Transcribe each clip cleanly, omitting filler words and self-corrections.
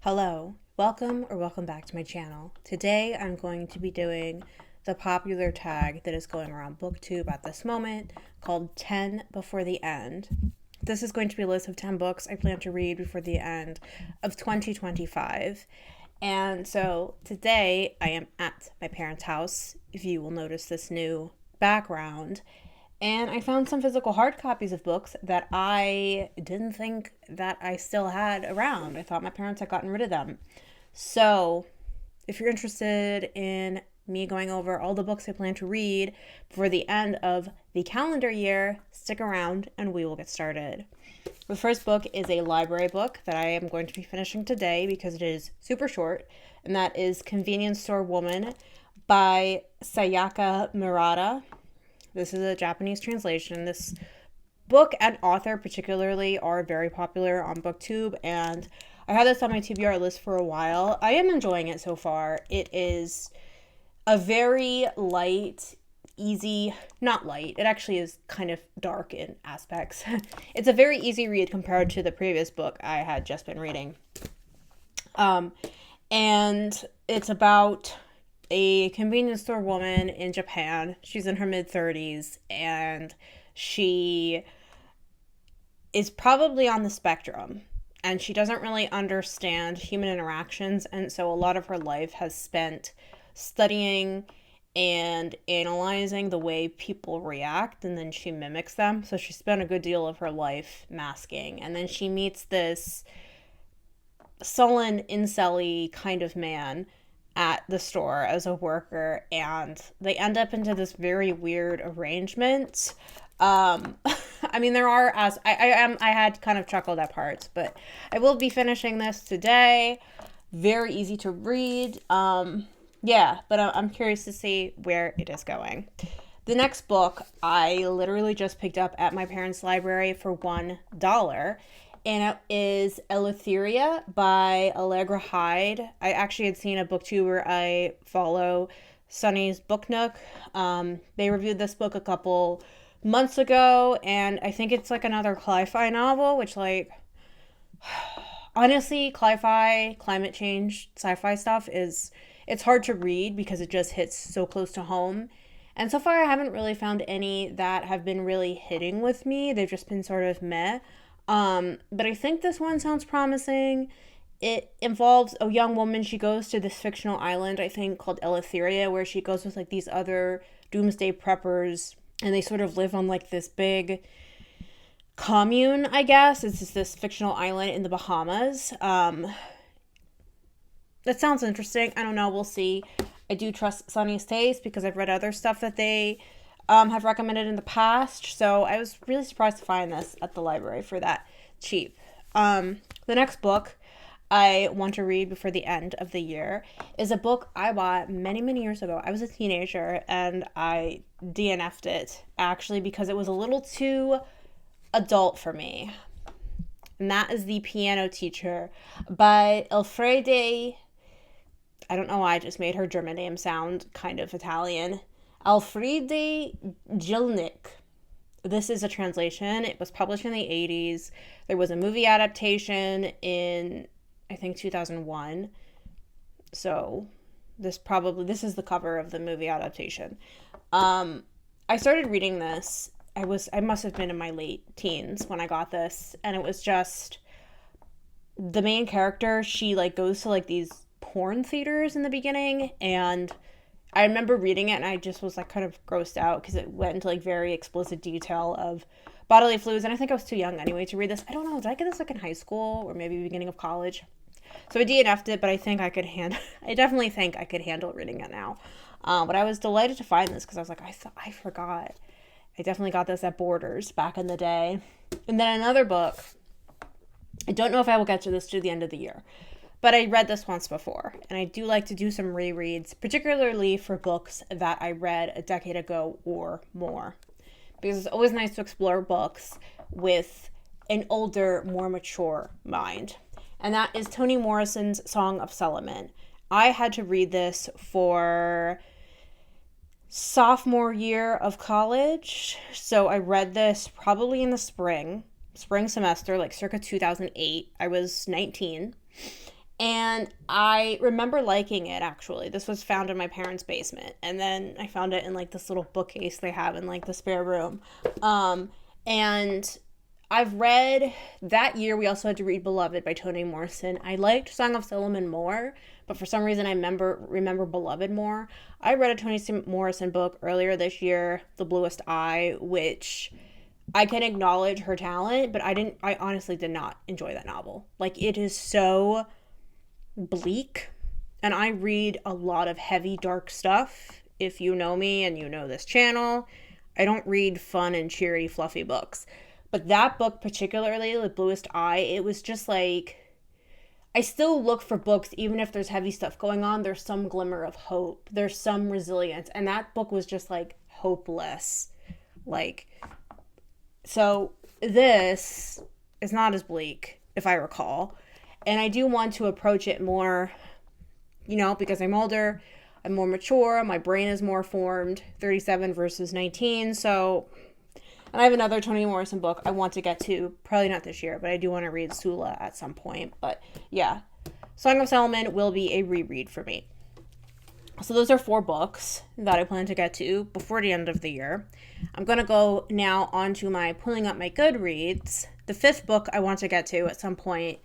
Hello, welcome back to my channel. Today I'm going to be doing the popular tag that is going around Booktube at this moment called 10 Before the End. This is going to be a list of 10 books I plan to read before the end of 2025. And so today I am at my parents' house, if you will notice this new background. And I found some physical hard copies of books that I didn't think that I still had around. I thought my parents had gotten rid of them. So, if you're interested in me going over all the books I plan to read before the end of the calendar year, stick around and we will get started. The first book is a library book that I am going to be finishing today because it is super short, and that is Convenience Store Woman by Sayaka Murata. This is a Japanese translation. This book and author particularly are very popular on Booktube, and I had this on my TBR list for a while. I am enjoying it so far. It is a very light, easy, not light, it actually is kind of dark in aspects. It's a very easy read compared to the previous book I had just been reading. And it's about a convenience store woman in Japan. She's in her mid-30s, and she is probably on the spectrum, and she doesn't really understand human interactions, and so a lot of her life has spent studying and analyzing the way people react, and then she mimics them. So she spent a good deal of her life masking, and then she meets this sullen, incel-y kind of man at the store as a worker, and they end up into this very weird arrangement. I mean, there are, as I had kind of chuckled at parts, but I will be finishing this today. Very easy to read. But I'm curious to see where it is going. The next book I literally just picked up at my parents' library for $1. And it is Eleutheria by Allegra Hyde. I actually had seen a booktuber I follow, Sunny's Book Nook. They reviewed this book a couple months ago, and I think it's like another cli-fi novel, which, like, honestly, cli-fi, climate change, sci-fi stuff it's hard to read because it just hits so close to home. And so far I haven't really found any that have been really hitting with me. They've just been sort of meh. But I think this one sounds promising. It involves a young woman. She goes to this fictional island, I think, called Eleutheria, where she goes with, like, these other doomsday preppers, and they sort of live on, like, this big commune, I guess. It's just this fictional island in the Bahamas. That sounds interesting. I don't know. We'll see. I do trust Sunny's taste because I've read other stuff that they have recommended in the past. So I was really surprised to find this at the library for that cheap. The next book I want to read before the end of the year is a book I bought many, many years ago. I was a teenager and I DNF'd it, actually, because it was a little too adult for me. And that is The Piano Teacher by Elfriede. I don't know why I just made her German name sound kind of Italian. Elfriede Jelinek. This is a translation. It was published in the 80s. There was a movie adaptation in, I think, 2001. So this is the cover of the movie adaptation. I started reading this. I must have been in my late teens when I got this, and it was just the main character. She, like, goes to, like, these porn theaters in the beginning, and I remember reading it and I just was, like, kind of grossed out because it went into, like, very explicit detail of bodily fluids, and I think I was too young anyway to read this. I don't know, did I get this, like, in high school or maybe beginning of college? So I DNF'd it, but I think I definitely think I could handle reading it now. But I was delighted to find this because I was like, I forgot. I definitely got this at Borders back in the day. And then another book, I don't know if I will get to this to the end of the year, but I read this once before, and I do like to do some rereads, particularly for books that I read a decade ago or more, because it's always nice to explore books with an older, more mature mind. And that is Toni Morrison's Song of Solomon. I had to read this for sophomore year of college, so I read this probably in the spring semester, like circa 2008. I was 19, And I remember liking it, actually. This was found in my parents' basement. And then I found it in like this little bookcase they have in like the spare room. And I've read that year. We also had to read Beloved by Toni Morrison. I liked Song of Solomon more, but for some reason I remember Beloved more. I read a Toni Morrison book earlier this year, The Bluest Eye, which I can acknowledge her talent, but I honestly did not enjoy that novel. Like, it is so bleak, and I read a lot of heavy, dark stuff. If you know me and you know this channel, I don't read fun and cheery, fluffy books. But that book particularly, The Bluest Eye, it was just like, I still look for books, even if there's heavy stuff going on, there's some glimmer of hope. There's some resilience. And that book was just like hopeless. Like, so this is not as bleak, if I recall. And I do want to approach it more, because I'm older, I'm more mature, my brain is more formed, 37 versus 19. So, and I have another Toni Morrison book I want to get to, probably not this year, but I do want to read Sula at some point. But yeah, Song of Solomon will be a reread for me. So those are 4 books that I plan to get to before the end of the year. I'm going to go now on to my pulling up my Goodreads. The 5th book I want to get to at some point.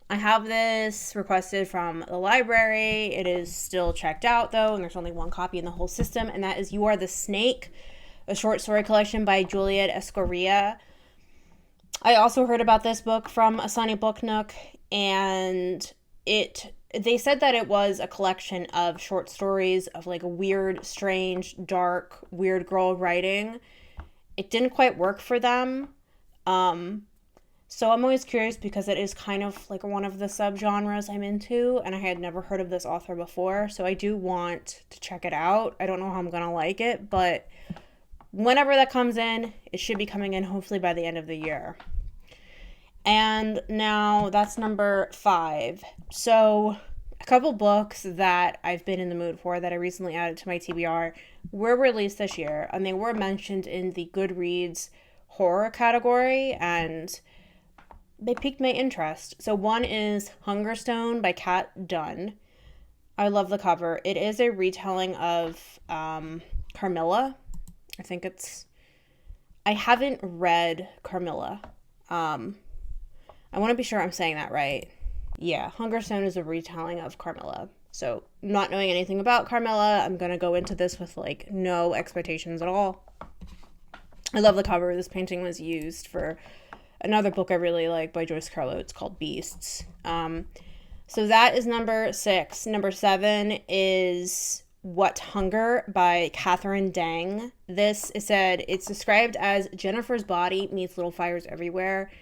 I have this requested from the library. It is still checked out, though, and there's only 1 copy in the whole system, and that is You Are the Snake, a short story collection by Juliet Escoria. I also heard about this book from a Sunny Book Nook, and they said that it was a collection of short stories of like a weird, strange, dark, weird girl writing. It didn't quite work for them. So I'm always curious because it is kind of like one of the subgenres I'm into, and I had never heard of this author before, so I do want to check it out. I don't know how I'm going to like it, but whenever that comes in, it should be coming in hopefully by the end of the year. And now that's number 5. So a couple books that I've been in the mood for that I recently added to my TBR were released this year, and they were mentioned in the Goodreads horror category, and they piqued my interest. So one is Hungerstone by Kat Dunn. I love the cover. It is a retelling of Carmilla. I haven't read Carmilla. I want to be sure I'm saying that right. Yeah, Hungerstone is a retelling of Carmilla. So, not knowing anything about Carmilla, I'm going to go into this with, like, no expectations at all. I love the cover. This painting was used for another book I really like by Joyce Carlo. It's called Beasts. So that is number 6. Number 7 is What Hunger by Catherine Dang. This is it's described as Jennifer's body meets little fires everywhere.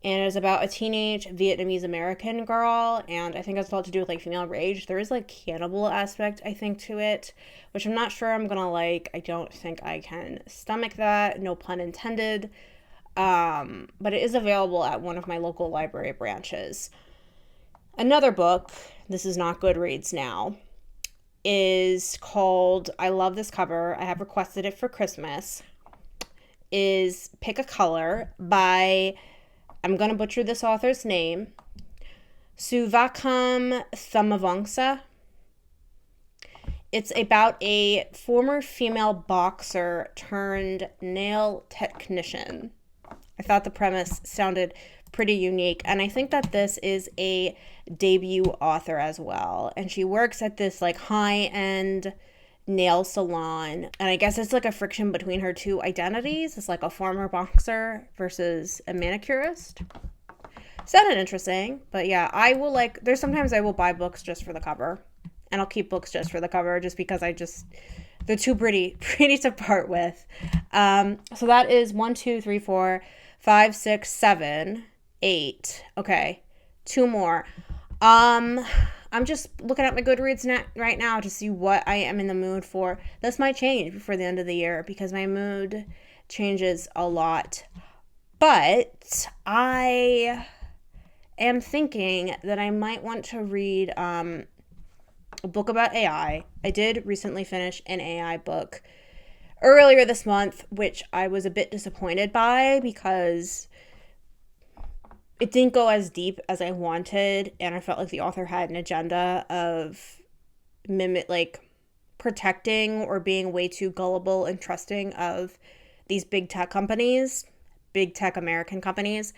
And it is about a teenage Vietnamese American girl, and I think it's a lot to do with, like, female rage. There is, like, cannibal aspect, I think, to it, which I'm not sure I'm gonna like. I don't think I can stomach that, no pun intended. But it is available at one of my local library branches. Another book, this is not Goodreads now, is called, I love this cover, I have requested it for Christmas, is Pick a Color by, I'm going to butcher this author's name, Souvankham Thammavongsa. It's about a former female boxer turned nail technician. I thought the premise sounded pretty unique, and I think that this is a debut author as well. And she works at this, like, high-end nail salon, and I guess it's like a friction between her 2 identities. It's like a former boxer versus a manicurist. Sounded interesting, but yeah, there's sometimes I will buy books just for the cover, and I'll keep books just for the cover just because they're too pretty to part with. So that is 1, 2, 3, 4, 5, 6, 7, 8. Okay, 2 more. I'm just looking at my Goodreads right now to see what I am in the mood for. This might change before the end of the year because my mood changes a lot. But I am thinking that I might want to read a book about AI. I did recently finish an AI book earlier this month, which I was a bit disappointed by because it didn't go as deep as I wanted, and I felt like the author had an agenda of protecting or being way too gullible and trusting of these big tech companies, big tech American companies.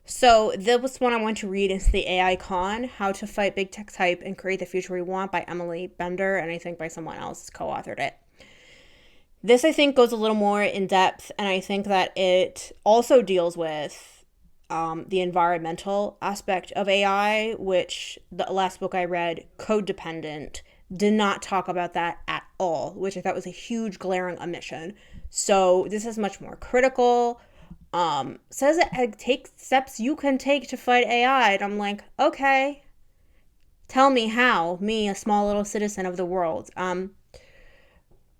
So this one I want to read is The AI Con, How to Fight Big Tech's Hype and Create the Future We Want by Emily Bender, and I think by someone else co-authored it. This, I think, goes a little more in depth, and I think that it also deals with the environmental aspect of AI, which the last book I read, Codependent, did not talk about that at all, which I thought was a huge glaring omission. So this is much more critical. Says it takes steps you can take to fight AI, and I'm like, okay, tell me how, me, a small little citizen of the world.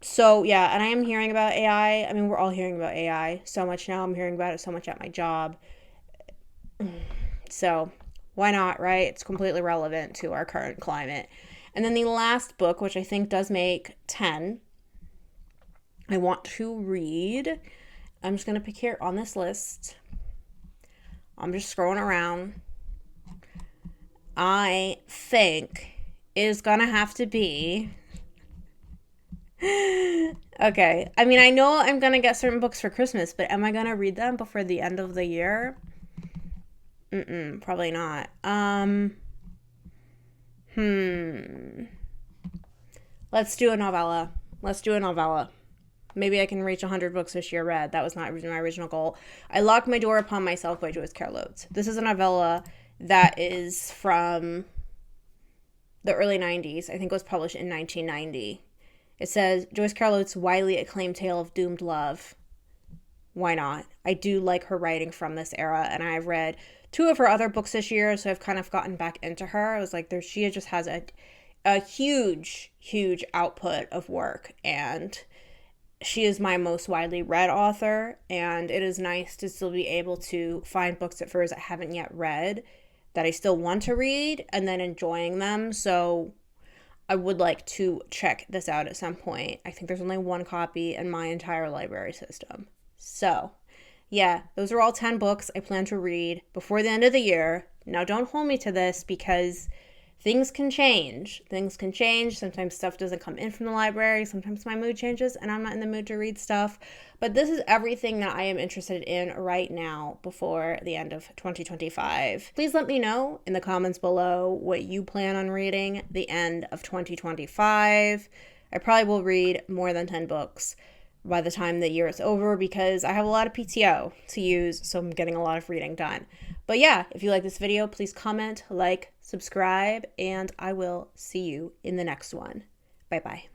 So yeah, and I am hearing about AI. I mean, we're all hearing about AI so much now. I'm hearing about it so much at my job. So why not, right? It's completely relevant to our current climate. And then the last book, which I think does make 10, I want to read. I'm just going to pick here on this list. I'm just scrolling around. I think is going to have to be... Okay. I mean, I know I'm going to get certain books for Christmas, but am I going to read them before the end of the year? Probably not. Let's do a novella. Maybe I can reach 100 books this year read. That was not my original goal. I Locked My Door Upon Myself by Joyce Carol Oates. This is a novella that is from the early 90s. I think it was published in 1990. It says, Joyce Carol Oates' widely acclaimed tale of doomed love. Why not? I do like her writing from this era, and I've read 2 of her other books this year, so I've kind of gotten back into her. I was like, she just has a huge, huge output of work, and she is my most widely read author, and it is nice to still be able to find books of hers I haven't yet read that I still want to read, and then enjoying them. So I would like to check this out at some point. I think there's only 1 copy in my entire library system. So, yeah, those are all 10 books I plan to read before the end of the year. Now, don't hold me to this because things can change. Sometimes stuff doesn't come in from the library. Sometimes my mood changes and I'm not in the mood to read stuff. But this is everything that I am interested in right now before the end of 2025. Please let me know in the comments below what you plan on reading the end of 2025. I probably will read more than 10 books by the time the year is over because I have a lot of PTO to use, so I'm getting a lot of reading done. But yeah, if you like this video, please comment, like, subscribe, and I will see you in the next one. Bye-bye.